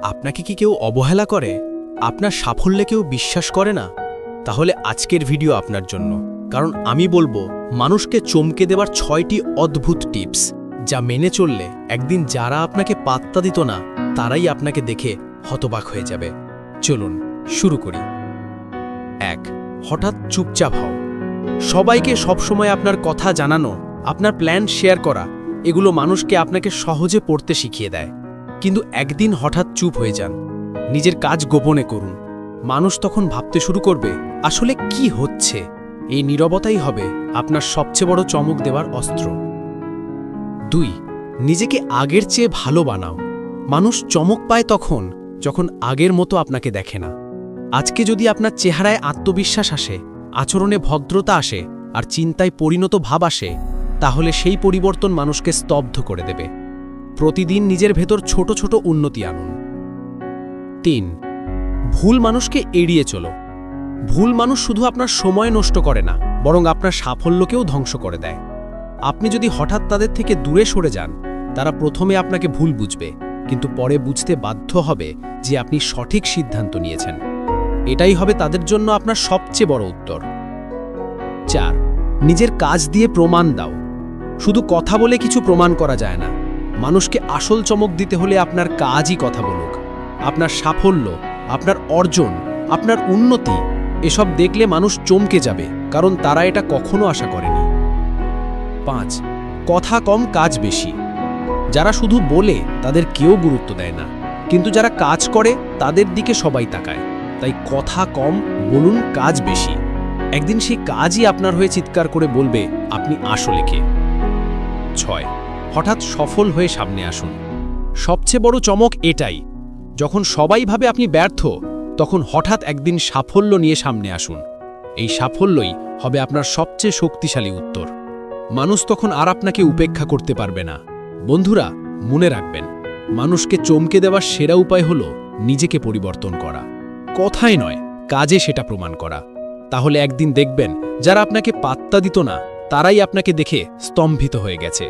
আপনাকে কি কেউ অবহেলা করে? আপনার সাফল্যে কেউ বিশ্বাস করে না? তাহলে আজকের ভিডিও আপনার জন্য, কারণ আমি বলবো মানুষকে চমকে দেওয়ার 6টি অদ্ভুত টিপস, যা মেনে চললে একদিন যারা আপনাকে পাত্তা দিত না তারাই আপনাকে দেখে হতবাক হয়ে যাবে। চলুন শুরু করি। 1. হঠাৎ চুপচাপ হও। সবাইকে সবসময় আপনার কথা জানানো, আপনার প্ল্যান শেয়ার করা, এগুলো মানুষকে আপনাকে সহজে পড়তে শিখিয়ে দেয়। কিন্তু একদিন হঠাৎ চুপ হয়ে যান, নিজের কাজ গোপনে করুন। মানুষ তখন ভাবতে শুরু করবে আসলে কি হচ্ছে। এই নীরবতাই হবে আপনার সবচেয়ে বড় চমক দেওয়ার অস্ত্র। 2. নিজেকে আগের চেয়ে ভালো বানাও। মানুষ চমক পায় তখন যখন আগের মতো আপনাকে দেখে না। আজকে যদি আপনার চেহারায় আত্মবিশ্বাস আসে, আচরণে ভদ্রতা আসে আর চিন্তায় পরিণত ভাব আসে, তাহলে সেই পরিবর্তন মানুষকে স্তব্ধ করে দেবে। প্রতিদিন নিজের ভেতর ছোট ছোট উন্নতি আনুন। 3. ভুল মানুষকে এড়িয়ে চলো। ভুল মানুষ শুধু আপনার সময় নষ্ট করে না, বরং আপনার সাফল্যকেও ধ্বংস করে দেয়। আপনি যদি হঠাৎ তাদের থেকে দূরে সরে যান, তারা প্রথমে আপনাকে ভুল বুঝবে, কিন্তু পরে বুঝতে বাধ্য হবে যে আপনি সঠিক সিদ্ধান্ত নিয়েছেন। এটাই হবে তাদের জন্য আপনার সবচেয়ে বড় উত্তর। 4. নিজের কাজ দিয়ে প্রমাণ দাও। শুধু কথা বলে কিছু প্রমাণ করা যায় না। মানুষকে আসল চমক দিতে হলে আপনার কাজই কথা বলুক। আপনার সাফল্য, আপনার অর্জন, আপনার উন্নতি, এসব দেখলে মানুষ চমকে যাবে, কারণ তারা এটা কখনো আশা করেনি। 5. কথা কম, কাজ বেশি। যারা শুধু বলে তাদের কেউ গুরুত্ব দেয় না, কিন্তু যারা কাজ করে তাদের দিকে সবাই তাকায়। তাই কথা কম, বলুন কাজ বেশি। একদিন সেই কাজই আপনার হয়ে চিৎকার করে বলবে আপনি আসলে কে। 6. হঠাৎ সফল হয়ে সামনে আসুন। সবচেয়ে বড় চমক এটাই, যখন সবাই ভাবে আপনি ব্যর্থ, তখন হঠাৎ একদিন সাফল্য নিয়ে সামনে আসুন। এই সাফল্যই হবে আপনার সবচেয়ে শক্তিশালী উত্তর। মানুষ তখন আর আপনাকে উপেক্ষা করতে পারবে না। বন্ধুরা, মনে রাখবেন, মানুষকে চমকে দেওয়ার সেরা উপায় হল নিজেকে পরিবর্তন করা। কথায় নয়, কাজে সেটা প্রমাণ করা। তাহলে একদিন দেখবেন যারা আপনাকে পাত্তা দিত না, তারাই আপনাকে দেখে স্তম্ভিত হয়ে গেছে।